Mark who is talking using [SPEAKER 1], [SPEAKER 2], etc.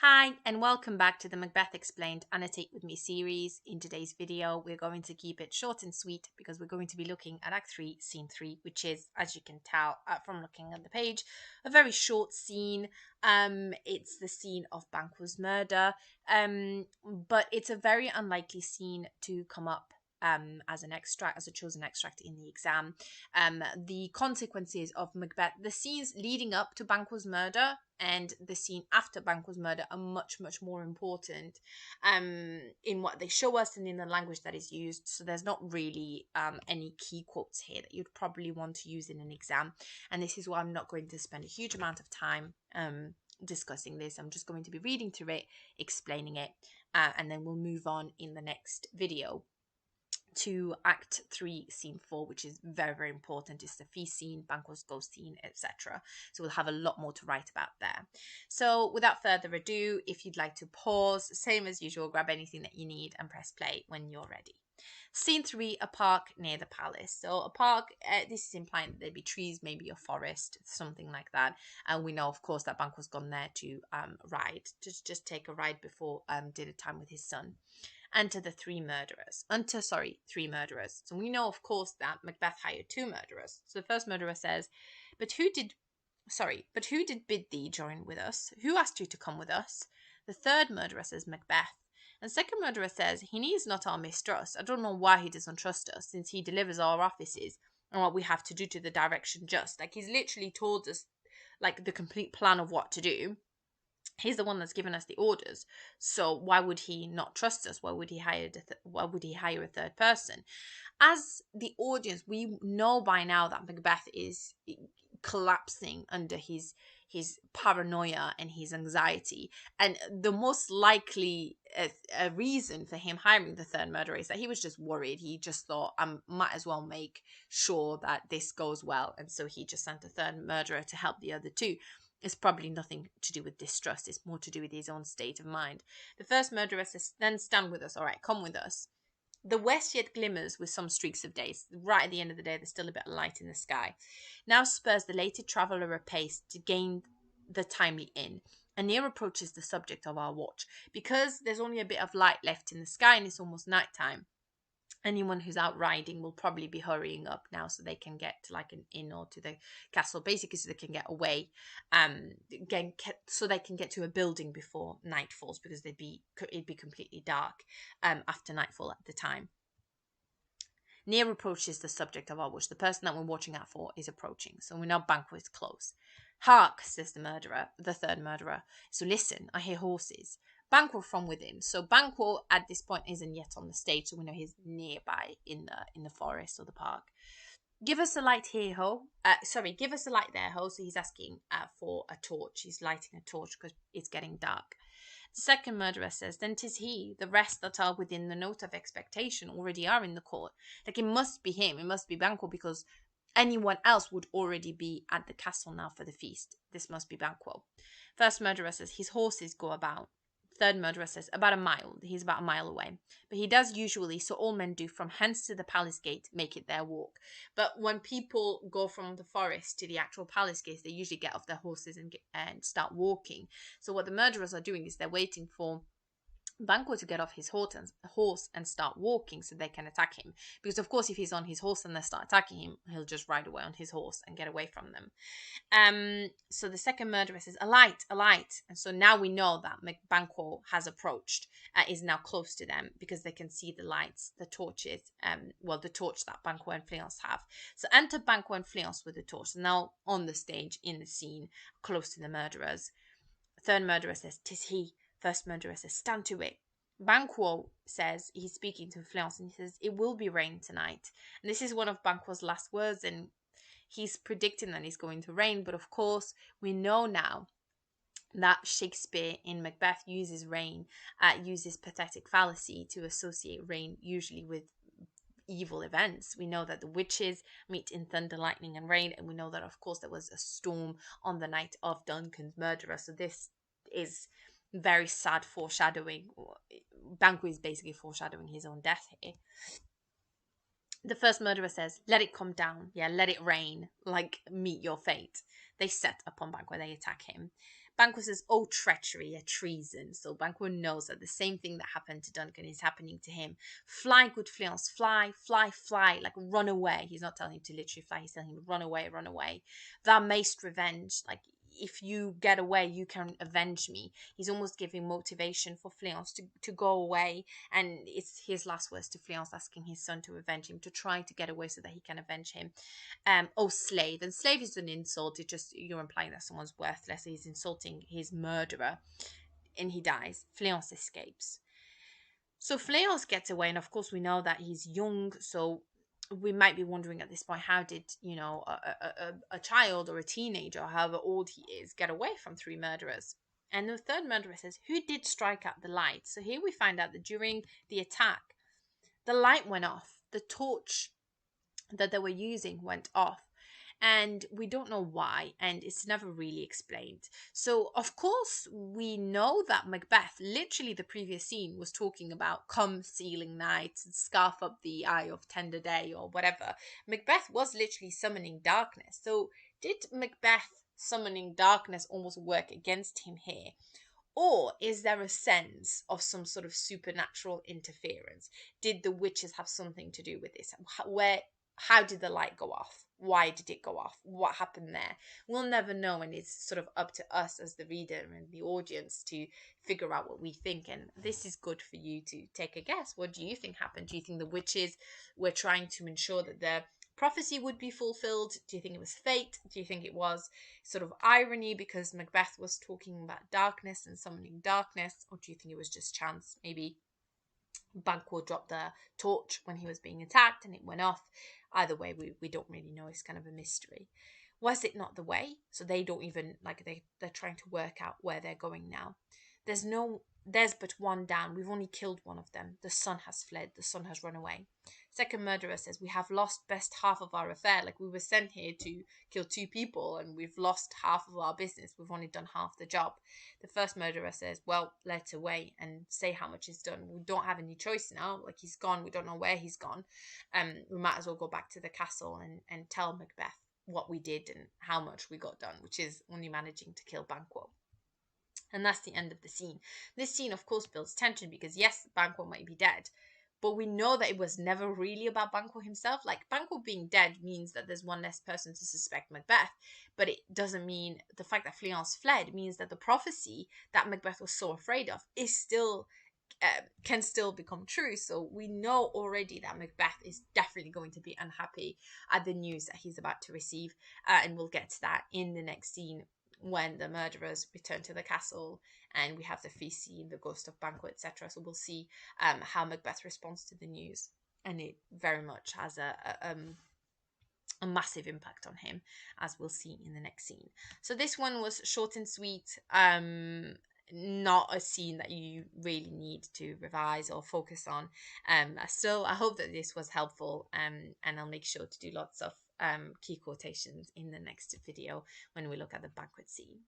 [SPEAKER 1] Hi, and welcome back to the Macbeth Explained Annotate With Me series. In today's video, we're going to keep it short and sweet because we're going to be looking at Act 3, Scene 3, which is, as you can tell from looking at the page, a very short scene. It's the scene of Banquo's murder, but it's a very unlikely scene to come up as a chosen extract in the exam. The consequences of Macbeth, the scenes leading up to Banquo's murder and the scene after Banquo's murder are much more important in what they show us and in the language that is used. So there's not really any key quotes here that you'd probably want to use in an exam, and this is why I'm not going to spend a huge amount of time discussing this. I'm just going to be reading through it, explaining it, and then we'll move on in the next video to Act 3, Scene 4, which is very important. It's the feast scene, Banquo's ghost scene, etc. So we'll have a lot more to write about there. So without further ado, if you'd like to pause, same as usual, grab anything that you need and press play when you're ready. Scene 3, a park near the palace. So a park, this is implying that there'd be trees, maybe a forest, something like that. And we know, of course, that Banquo's gone there to ride, just take a ride before dinner time with his son. Enter three murderers. Three murderers. So we know, of course, that Macbeth hired two murderers. So the first murderer says, but who did bid thee join with us? Who asked you to come with us? The third murderer says, Macbeth. And the second murderer says, he needs not our mistrust. I don't know why he doesn't trust us, since he delivers our offices and what we have to do to the direction just. Like, he's literally told us, like, the complete plan of what to do. He's the one that's given us the orders, so why would he not trust us? Why would he hire a third person? As the audience, we know by now that Macbeth is collapsing under his paranoia and his anxiety, and the most likely reason for him hiring the third murderer is that he was just worried. He just thought, I might as well make sure that this goes well, and so he just sent a third murderer to help the other two. It's probably nothing to do with distrust. It's more to do with his own state of mind. The first murderer says, then stand with us. All right, come with us. The west yet glimmers with some streaks of day. Right at the end of the day, there's still a bit of light in the sky. Now spurs the lated traveller apace to gain the timely inn, and near approaches the subject of our watch. Because there's only a bit of light left in the sky and it's almost night time, anyone who's out riding will probably be hurrying up now so they can get to like an inn or to the castle, basically so they can get away, so they can get to a building before night falls, because it'd be completely dark after nightfall at the time. Near approaches the subject of our watch. The person that we're watching out for is approaching, so we know Banquo is close. Hark, says the third murderer. So listen, I hear horses. Banquo from within. So Banquo at this point isn't yet on the stage, so we know he's nearby in the forest or the park. Give us a light here, ho. Give us a light there, ho. So he's asking for a torch. He's lighting a torch because it's getting dark. The second murderer says, then 'tis he. The rest that are within the note of expectation already are in the court. Like, it must be him. It must be Banquo, because anyone else would already be at the castle now for the feast. This must be Banquo. First murderer says, his horses go about. Third murderer says, about a mile. He's about a mile away. But he does usually, so all men do, from hence to the palace gate, make it their walk. But when people go from the forest to the actual palace gate, they usually get off their horses and start walking. So what the murderers are doing is they're waiting for Banquo to get off his horse and start walking so they can attack him. Because, of course, if he's on his horse and they start attacking him, he'll just ride away on his horse and get away from them. So the second murderer says, a light. And so now we know that Banquo has approached, is now close to them, because they can see the lights, the torches, the torch that Banquo and Fleance have. So enter Banquo and Fleance with the torch. So now on the stage, in the scene, close to the murderers. Third murderer says, 'tis he. First murderer says, stand to it. Banquo says, he's speaking to Fleance, and he says, it will be rain tonight. And this is one of Banquo's last words, and he's predicting that it's going to rain. But of course, we know now that Shakespeare in Macbeth uses rain, uses pathetic fallacy to associate rain usually with evil events. We know that the witches meet in thunder, lightning, and rain, and we know that, of course, there was a storm on the night of Duncan's murderer. So this is very sad foreshadowing. Banquo is basically foreshadowing his own death here. The first murderer says, let it come down. Yeah, let it rain. Like, meet your fate. They set upon Banquo. They attack him. Banquo says, oh, treachery, a treason. So Banquo knows that the same thing that happened to Duncan is happening to him. Fly, good Fleance, fly, fly, fly, like run away. He's not telling him to literally fly, he's telling him run away, run away. Thou mayst revenge, like if you get away, you can avenge me. He's almost giving motivation for Fleance to go away. And it's his last words to Fleance, asking his son to avenge him, to try to get away so that he can avenge him. Oh, slave. And slave is an insult. It just, you're implying that someone's worthless. He's insulting his murderer. And he dies. Fleance escapes. So Fleance gets away. And of course, we know that he's young. So we might be wondering at this point, how did, you know, a child or a teenager, however old he is, get away from 3 murderers? And the third murderer says, who did strike out the light? So here we find out that during the attack, the light went off. The torch that they were using went off. And we don't know why, and it's never really explained. So, of course, we know that Macbeth, literally the previous scene, was talking about come sealing night, scarf up the eye of tender day, or whatever. Macbeth was literally summoning darkness. So, did Macbeth summoning darkness almost work against him here? Or is there a sense of some sort of supernatural interference? Did the witches have something to do with this? How did the light go off? Why did it go off? What happened there? We'll never know, and it's sort of up to us as the reader and the audience to figure out what we think. And this is good for you to take a guess. What do you think happened? Do you think the witches were trying to ensure that their prophecy would be fulfilled? Do you think it was fate? Do you think it was sort of irony because Macbeth was talking about darkness and summoning darkness? Or do you think it was just chance? Maybe Banquo dropped the torch when he was being attacked and it went off. Either way, we don't really know. It's kind of a mystery. Was it not the way? So they don't even, like, they're trying to work out where they're going now. There's but one down. We've only killed one of them. The son has fled. The son has run away. Second murderer says, we have lost best half of our affair. Like, we were sent here to kill 2 people and we've lost half of our business. We've only done half the job. The first murderer says, well, let away and say how much is done. We don't have any choice now. Like, he's gone. We don't know where he's gone. We might as well go back to the castle and tell Macbeth what we did and how much we got done, which is only managing to kill Banquo. And that's the end of the scene. This scene, of course, builds tension because, yes, Banquo might be dead, but we know that it was never really about Banquo himself. Like, Banquo being dead means that there's one less person to suspect Macbeth, but it doesn't mean the fact that Fleance fled means that the prophecy that Macbeth was so afraid of is still can still become true. So we know already that Macbeth is definitely going to be unhappy at the news that he's about to receive, and we'll get to that in the next scene when the murderers return to the castle and we have the feast scene, the ghost of Banquo, etc. So we'll see how Macbeth responds to the news, and it very much has a massive impact on him, as we'll see in the next scene. So this one was short and sweet, not a scene that you really need to revise or focus on. So I hope that this was helpful, and I'll make sure to do lots of key quotations in the next video when we look at the banquet scene.